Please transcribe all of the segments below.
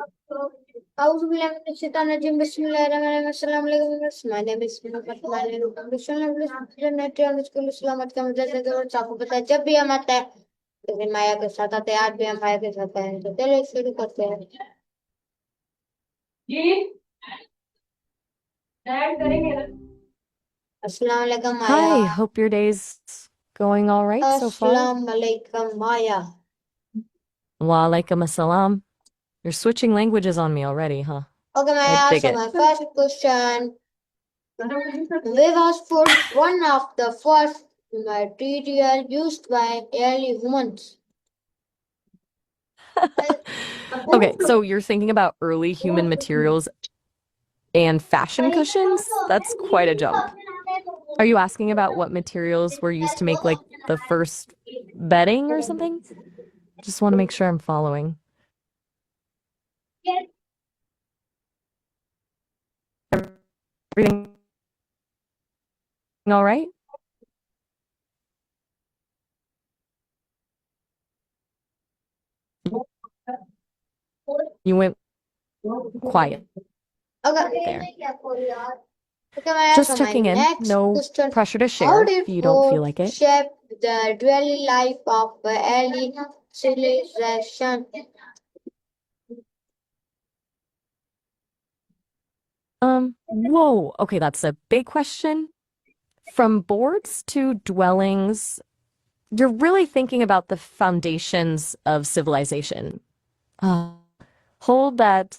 أعوذ بالله من الشيطان الرجيم بسم الله الرحمن الرحيم السلام عليكم my name is सलामत का मतलब है और आपको पता है जब भी हम आते हैं तो फिर माया के साथ आते हैं आज भी हम माया के साथ आए हैं तो चलो शुरू करते हैं अस्सलाम वालेकुम माया Hi, hope your day's going all right so far. अस्सलाम वालेकुम माया Wa alaikum assalam. You're switching languages on me already, huh? Okay I Maya dig so it. my first question where was food one of the first material used by early humans. Okay, so you're thinking about early human materials and fashion cushions? That's quite a jump. Are you asking about what materials were used to make like the first bedding or something? Just want to make sure I'm following. Everything all right? You went quiet there. Okay, Maya, Just so my checking in. next No question. pressure to How share did if you don't feel food like it. shape the daily life of early civilization? Whoa. Okay, that's a big question. From boards to dwellings, you're really thinking about the foundations of civilization. Uh, hold that,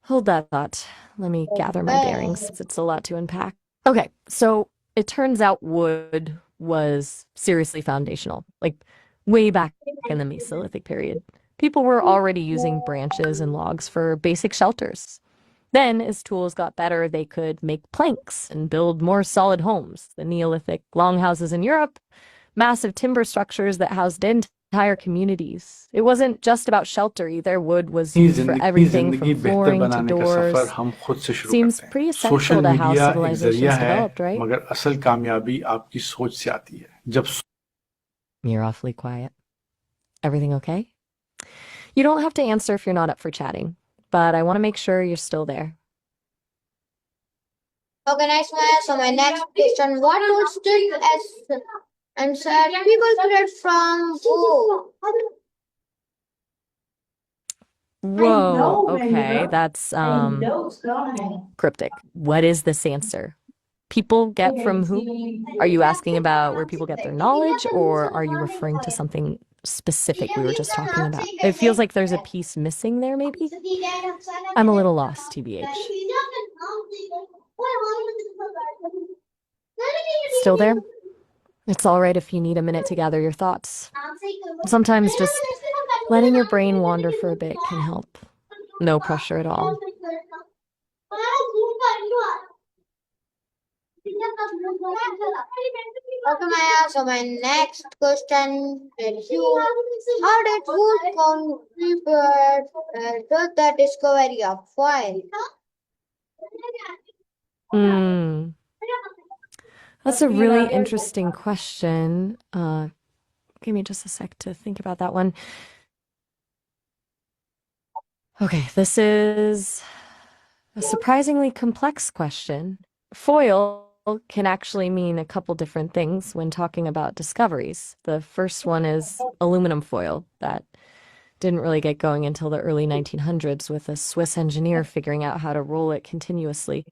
hold that thought. Let me gather my bearings. It's a lot to unpack. Okay, so it turns out wood was seriously foundational, like way back in the Mesolithic period. People were already using branches and logs for basic shelters. Then, as tools got better, they could make planks and build more solid homes. The Neolithic longhouses in Europe, massive timber structures that housed entire communities. It wasn't just about shelter either. Wood was used for everything from flooring to doors. Seems pretty essential to how civilizations developed, right? मगर असल कामयाबी आपकी सोच से आती है जब You're awfully quiet. Everything okay? You don't have to answer if you're not up for chatting, but I want to make sure you're still there. Okay, nice, Maya. So my next question: what would still as answer people create from who? Whoa, okay, that's cryptic. What is this answer? People get from who? Are you asking about where people get their knowledge, or are you referring to something specific we were just talking about? It feels like there's a piece missing there, maybe? I'm a little lost, TBH. Still there? It's all right if you need a minute to gather your thoughts. Sometimes just letting your brain wander for a bit can help. No pressure at all. Okay, Maya. So my next question is you: how did food contribute to the discovery of oil? That's a really interesting question. Give me just a sec to think about that one. Okay, this is a surprisingly complex question. Foil can actually mean a couple different things when talking about discoveries. The first one is aluminum foil that didn't really get going until the early 1900s with a Swiss engineer figuring out how to roll it continuously.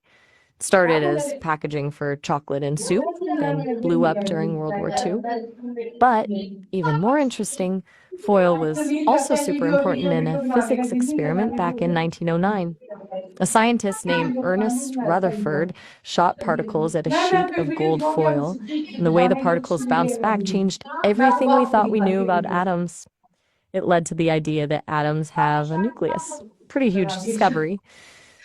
It started as packaging for chocolate and soup, then blew up during World War II. But even more interesting, foil was also super important in a physics experiment back in 1909. A scientist named Ernest Rutherford shot particles at a sheet of gold foil, and the way the particles bounced back changed everything we thought we knew about atoms. It led to the idea that atoms have a nucleus. Pretty huge discovery.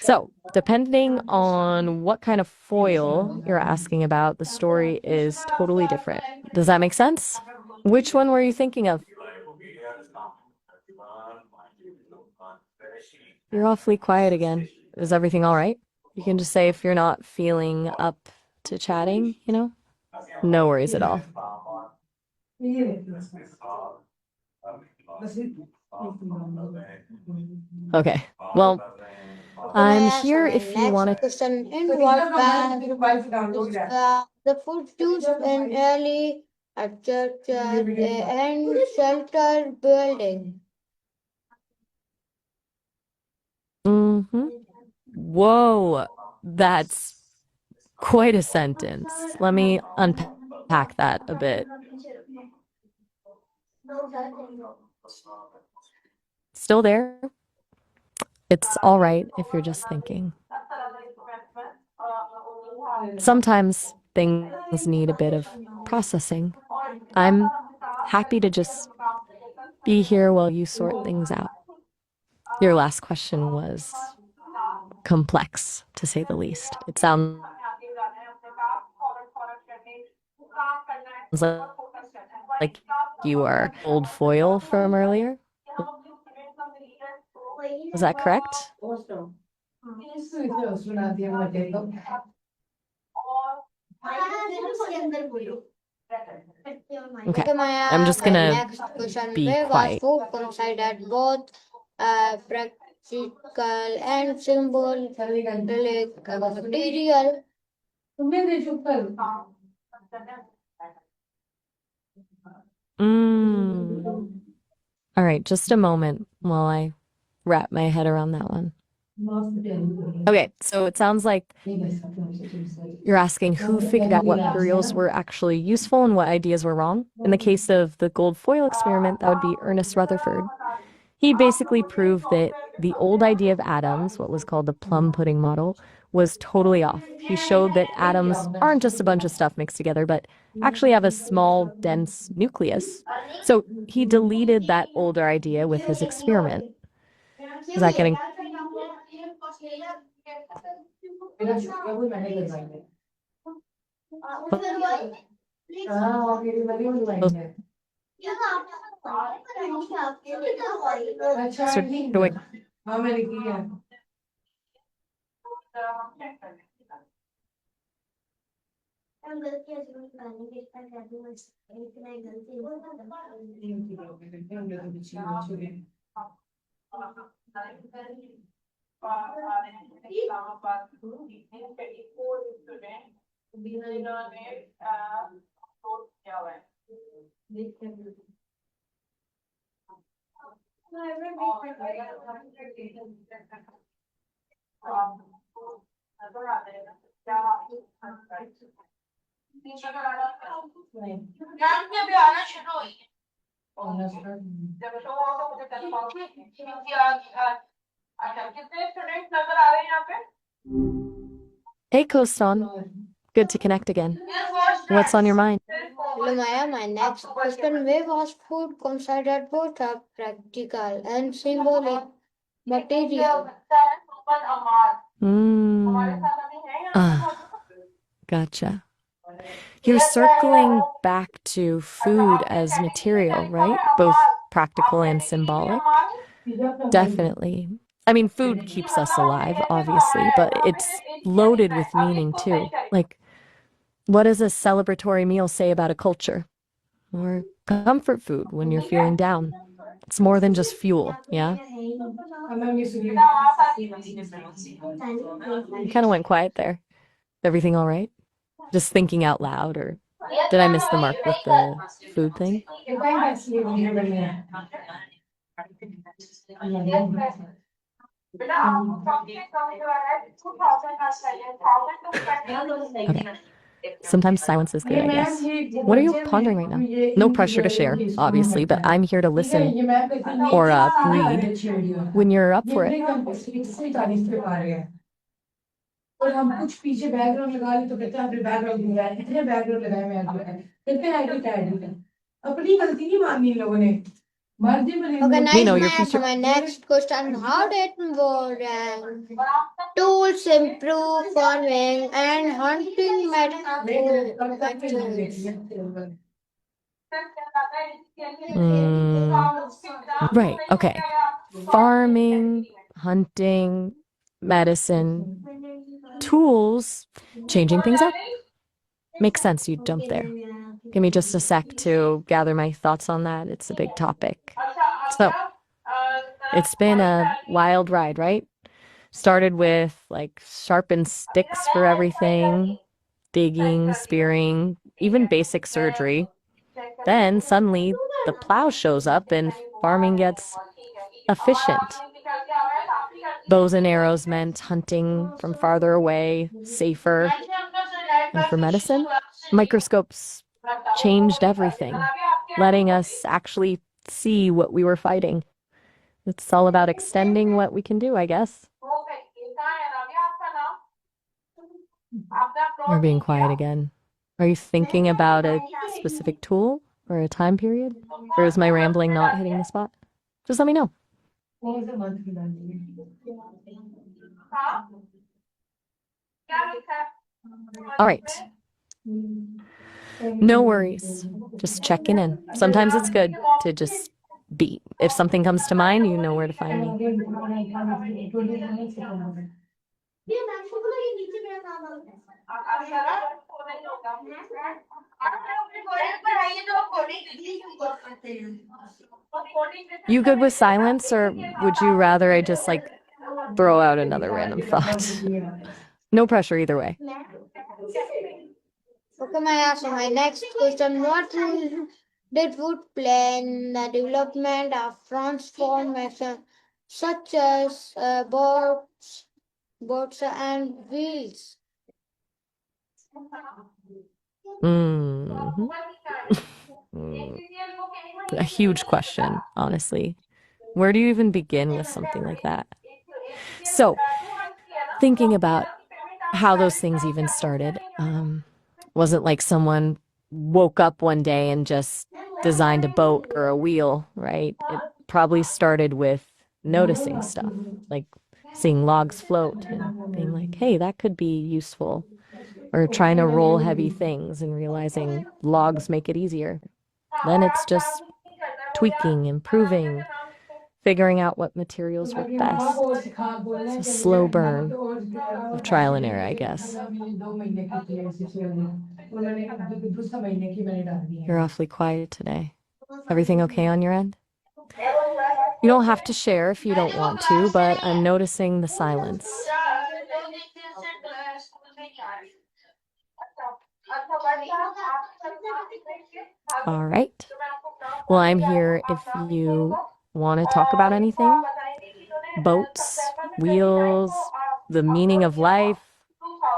So, depending on what kind of foil you're asking about, the story is totally different. Does that make sense? Which one were you thinking of? You're awfully quiet again. Is everything all right? You can just say if you're not feeling up to chatting, you know? No worries at all. Okay, well, I'm Sumaya, so here my if you next want to. question in what the food used in early church and shelter building. Mm-hmm. Whoa, that's quite a sentence. Let me unpack that a bit. Still there? It's all right if you're just thinking. Sometimes things need a bit of processing. I'm happy to just be here while you sort things out. Your last question was complex, to say the least. It sounds like you are old foil from earlier. Was that correct? Okay, Okay, I'm Maya, just my gonna next question. be Where was quiet. food considered both practical and symbolic material? Mm. All right, just a moment while I wrap my head around that one. Okay, so it sounds like you're asking who figured out what materials were actually useful and what ideas were wrong. In the case of the gold foil experiment, that would be Ernest Rutherford. He basically proved that the old idea of atoms, what was called the plum pudding model, was totally off. He showed that atoms aren't just a bunch of stuff mixed together, but actually have a small, dense nucleus. So he deleted that older idea with his experiment. Is that getting closer to what Hey, Koston. Good to connect again. What's on your mind? Hello, Maya. My next question. Where was food considered both practical and symbolic material? Mm. Ah, gotcha. You're circling back to food as material, right? Both practical and symbolic. Definitely. I mean, food keeps us alive, obviously, but it's loaded with meaning too. Like, what does a celebratory meal say about a culture? Or comfort food when you're feeling down? It's more than just fuel, yeah? You kind of went quiet there. Everything all right? Just thinking out loud, or did I miss the mark with the food thing? Okay. Sometimes silence is good, I guess. What are you pondering right now? No pressure to share, obviously, but I'm here to listen or read when you're up for it. और हम कुछ पीछे background लगा ली तो कहते हैं आपने background लगाया इतने बैकग्राउंड लगाए मैं आपको कहते हैं एडिट एडिट अपनी गलती नहीं माननी इन लोगों ने मर्जी बने Okay, We nice, know your Maya. So feature. my next question. How did modern tools improve farming and hunting methods? Mm, right, okay. Farming, hunting, medicine, tools, changing things up. Makes sense you'd jump there. Give me just a sec to gather my thoughts on that. It's a big topic. So, It's been a wild ride, right? Started with like sharpened sticks for everything, digging, spearing, even basic surgery. Then suddenly the plow shows up and farming gets efficient. Bows and arrows meant hunting from farther away, safer. And for medicine, microscopes changed everything, letting us actually see what we were fighting. It's all about extending what we can do, I guess. You're being quiet again. Are you thinking about a specific tool or a time period? Or is my rambling not hitting the spot? Just let me know. All right. No worries. Just checking in. Sometimes it's good to just be. If something comes to mind, you know where to find me. You good with silence, or would you rather I just like throw out another random thought? No pressure either way. Okay, Maya. So my next question: what role did wood play in the development of transformation, such as boats and wheels? Mm-hmm. A huge question, honestly. Where do you even begin with something like that? So, thinking about how those things even started, wasn't like someone woke up one day and just designed a boat or a wheel, right? It probably started with noticing stuff, like seeing logs float and being like, hey, that could be useful. Or trying to roll heavy things and realizing logs make it easier. Then it's just tweaking, improving, figuring out what materials work best. It's a slow burn of trial and error, I guess. You're awfully quiet today. Everything okay on your end? You don't have to share if you don't want to, but I'm noticing the silence. All right. Well, I'm here if you want to talk about anything. Boats, wheels, the meaning of life,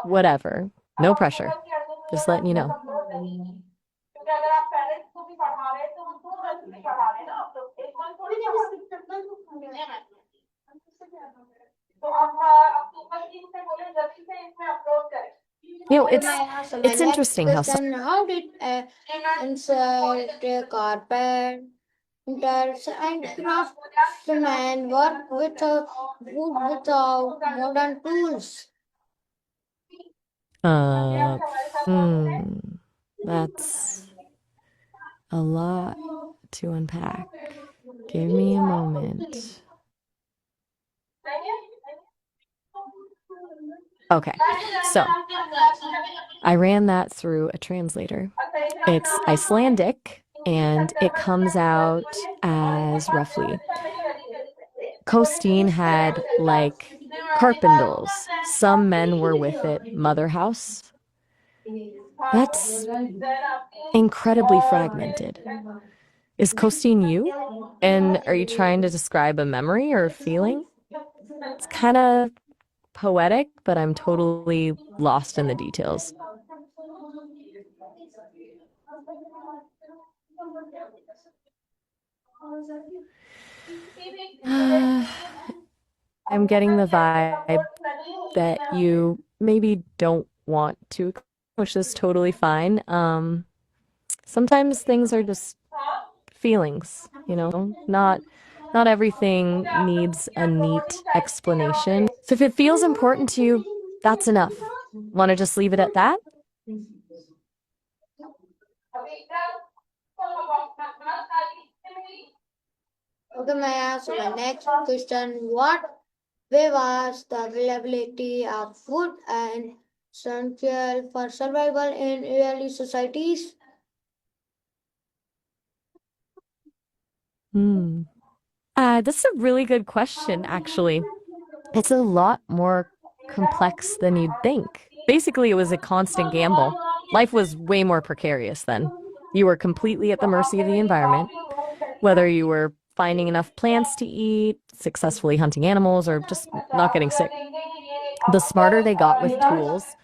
whatever. No pressure. Just letting you know. You know, Okay, Maya. So my it's next interesting how question: how did insert carpenters and craftsmen work with wood without modern tools? uh hmm, that's a lot to unpack. Give me a moment. Okay. So, I ran that through a translator. It's Icelandic and it comes out as roughly Costin had like Carpendals. Some men were with it, Mother House. That's incredibly fragmented. Is Costin you? And are you trying to describe a memory or a feeling? It's kind of poetic, but I'm totally lost in the details. I'm getting the vibe that you maybe don't want to, which is totally fine. Sometimes things are just feelings, you know, not everything needs a neat explanation. So if it feels important to you, that's enough. Want to just leave it at that? Okay, Maya. So my next question: what way was the availability of food and essential for survival in early societies? Hmm. This is a really good question, actually. It's a lot more complex than you'd think. Basically, it was a constant gamble. Life was way more precarious then. You were completely at the mercy of the environment, whether you were finding enough plants to eat, successfully hunting animals, or just not getting sick. The smarter they got with tools,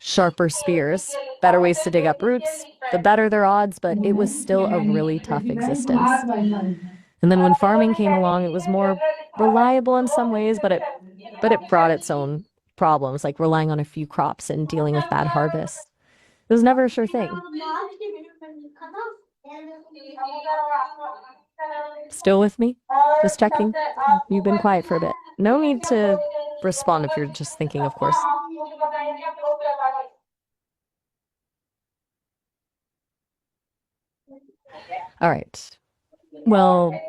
sharper spears, better ways to dig up roots, the better their odds, but it was still a really tough existence. And then when farming came along, it was more reliable in some ways, but it brought its own problems, like relying on a few crops and dealing with bad harvests. It was never a sure thing. Still with me? Just checking. You've been quiet for a bit. No need to respond if you're just thinking, of course. All right. Well,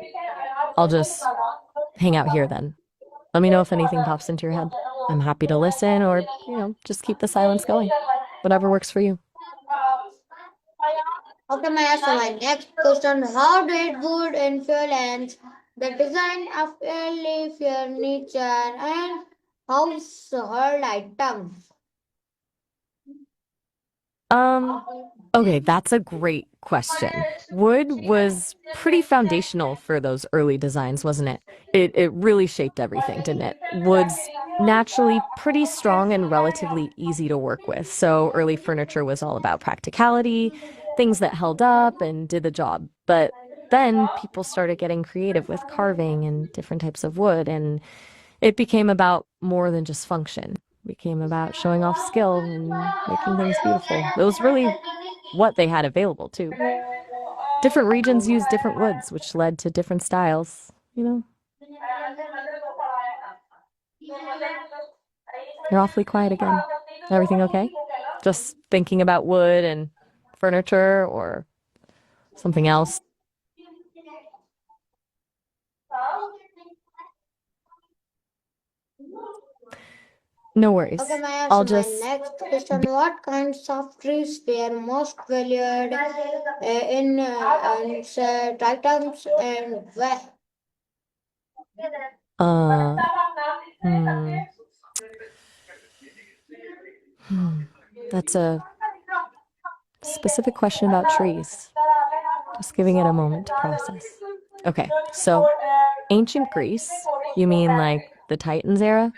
I'll just hang out here then. Let me know if anything pops into your head. I'm happy to listen or, just keep the silence going. Whatever works for you. Okay, Maya, so my next question, how did wood influence the design of early furniture and household items? Um, okay, that's a great question. Wood was pretty foundational for those early designs, wasn't it? It really shaped everything, didn't it? Wood's naturally pretty strong and relatively easy to work with. So early furniture was all about practicality, things that held up and did the job. But then people started getting creative with carving and different types of wood, and it became about more than just function. It became about showing off skill and making things beautiful. It was really what they had available, too. Different regions used different woods, which led to different styles. You're awfully quiet again. Everything okay? Just thinking about wood and furniture or something else? No Okay, worries. Maya, I'll so my just next question, what kinds of trees were most valued in ancient items and where? uh hmm, hmm. That's a specific question about trees. Just giving it a moment to process. Okay, so ancient Greece, you mean like the Titans era?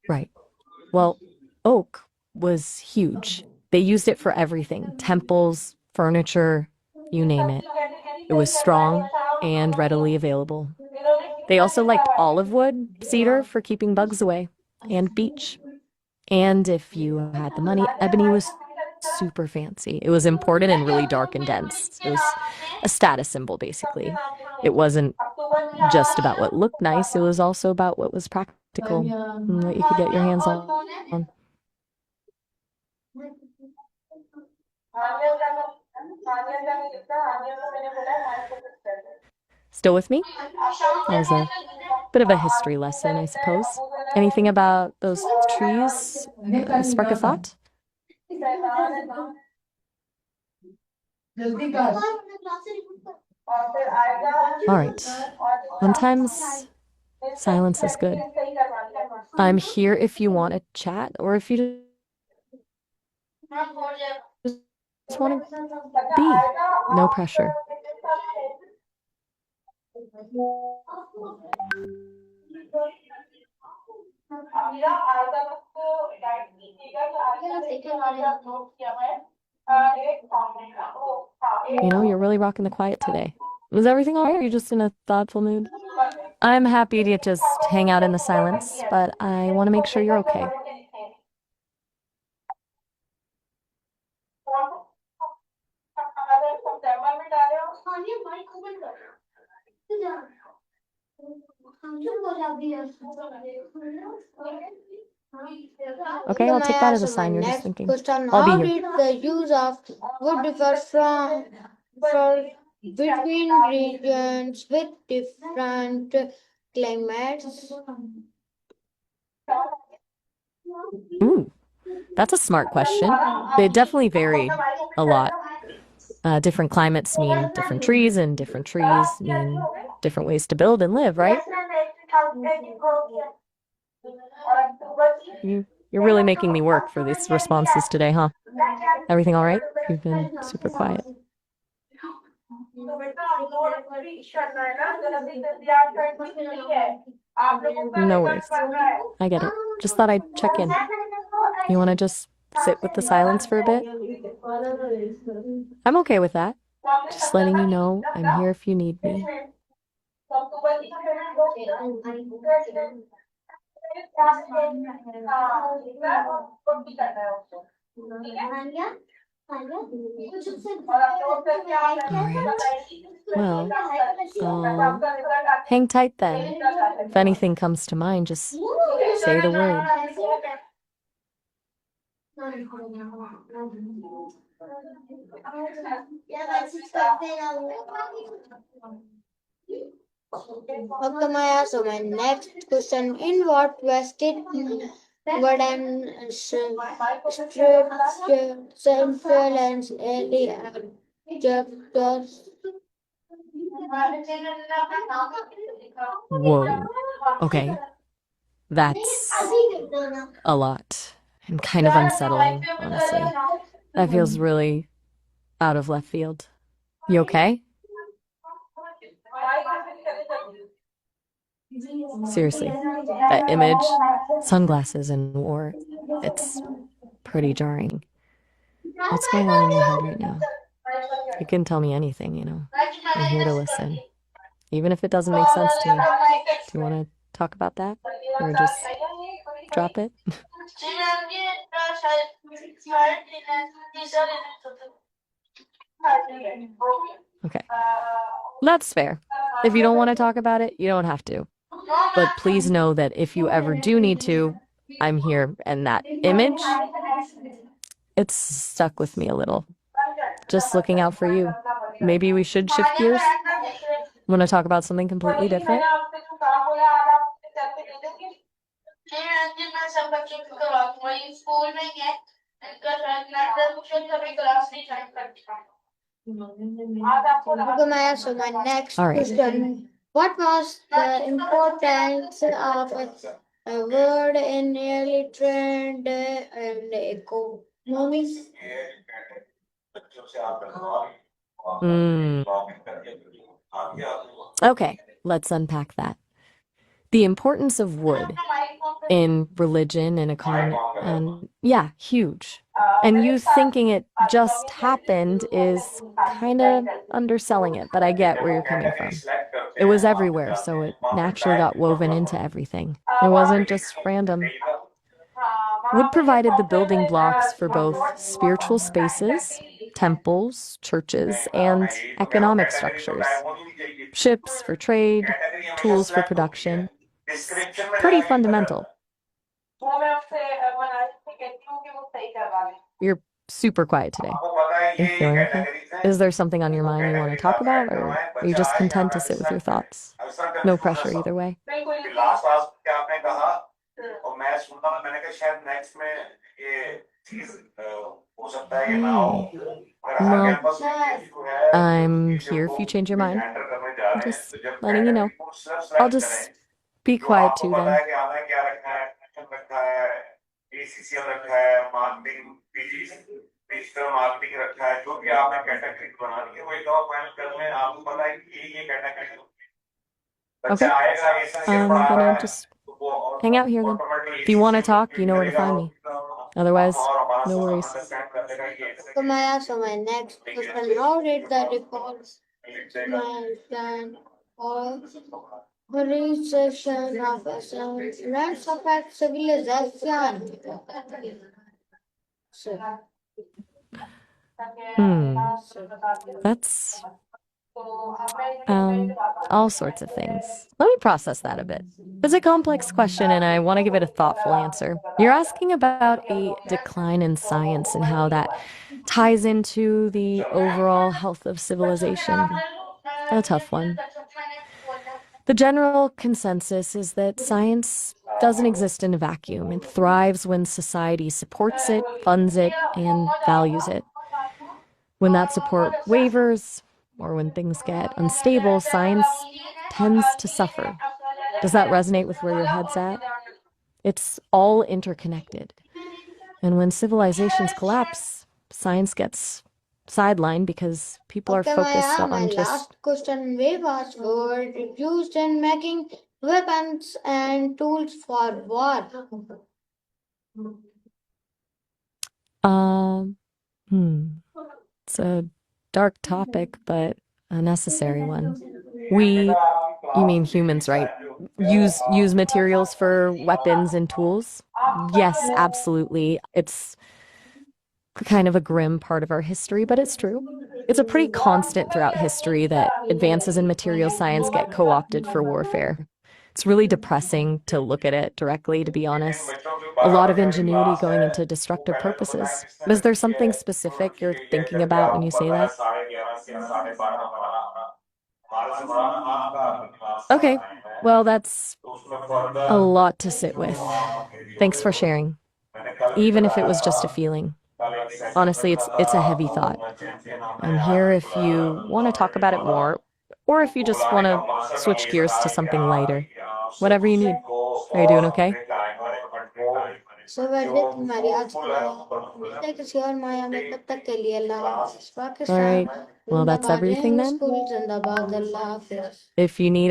Right. Well, oak was huge. They used it for everything: temples, furniture, you name it. It was strong and readily available. They also liked olive wood, cedar for keeping bugs away, and beech. And if you had the money, ebony was super fancy. It was important and really dark and dense. It was a status symbol, basically. It wasn't just about what looked nice, it was also about what was practical and what you could get your hands on. Still with me? That was a bit of a history lesson, I suppose. Anything about those trees spark a thought? All right. Sometimes silence is good. I'm here if you want to chat or if you just want to be. No pressure. You're really rocking the quiet today. Was everything all right? Or are you just in a thoughtful mood? I'm happy to just hang out in the silence, but I want to make sure you're okay. Okay, Okay, I'll take that Maya, as a so my sign you're just next thinking. question, I'll be how here. did the use of wood differ from between regions with different climates? Ooh, that's a smart question. They definitely varied a lot. Different climates mean different trees, and different trees mean different ways to build and live, right? You're really making me work for these responses today, huh? Everything all right? You've been super quiet. No worries. I get it. Just thought I'd check in. You want to just sit with the silence for a bit? I'm okay with that. Just letting you know I'm here if you need me. All right. Well, hang tight then. If anything comes to mind, just say the word. Okay, Maya. So my next question: in what vested wooden central and early adjectives? Whoa. Okay. That's a lot and kind of unsettling, honestly. That feels really out of left field. You okay? Seriously, that image, sunglasses and war, it's pretty jarring. What's going on in your head right now? You can tell me anything, you know. I'm here to listen, even if it doesn't make sense to me. Do you want to talk about that? Or just drop it? Okay. That's fair. If you don't want to talk about it, you don't have to. But please know that if you ever do need to, I'm here. And that image, it's stuck with me a little. Just looking out for you. Maybe we should shift gears? Want to talk about something completely different? Okay, Maya. So my next All right. question: what was the importance of a word in early trend and economics? Mm. Okay, let's unpack that. The importance of wood in religion and economy, and yeah, huge. And you thinking it just happened is kind of underselling it, but I get where you're coming from. It was everywhere, so it naturally got woven into everything. It wasn't just random. Wood provided the building blocks for both spiritual spaces, temples, churches, and economic structures. Ships for trade, tools for production. It's pretty fundamental. You're super quiet today. Are you feeling okay? Is there something on your mind you want to talk about, or are you just content to sit with your thoughts? No pressure either way. Hey. Well, I'm here if you change your mind. I'm just letting you know. I'll just be quiet too then. Okay. I'm gonna just hang out here then. If you want to talk, you know where to find me. Otherwise, no worries. So Maya. So my next question: how did the reports and all recession of lands affect civilization? Hmm. That's all sorts of things. Let me process that a bit. It's a complex question, and I want to give it a thoughtful answer. You're asking about a decline in science and how that ties into the overall health of civilization. A tough one. The general consensus is that science doesn't exist in a vacuum. It thrives when society supports it, funds it, and values it. When that support wavers, or when things get unstable, science tends to suffer. Does that resonate with where your head's at? It's all interconnected. And when civilizations collapse, science gets sidelined because people are Okay, focused Maya, my on just last question. Where was wood used in making weapons and tools for war? um it's a dark topic, but a necessary one. You mean humans, right? Use materials for weapons and tools? Yes, absolutely. It's kind of a grim part of our history, but it's true. It's a pretty constant throughout history that advances in material science get co-opted for warfare. It's really depressing to look at it directly, to be honest. A lot of ingenuity going into destructive purposes. Is there something specific you're thinking about when you say that? Okay, well, that's a lot to sit with. Thanks for sharing, even if it was just a feeling. Honestly, it's a heavy thought. I'm here if you want to talk about it more, or if you just want to switch gears to something lighter. Whatever you need. Are you doing okay? So वैसे तुम्हारी आज की किसी और माया में तब तक के लिए अल्लाह हाफिज All Pakistan right. Well, that's जिंदाबाद everything हिंद then. स्कूल जिंदाबाद अल्लाह हाफिज If you need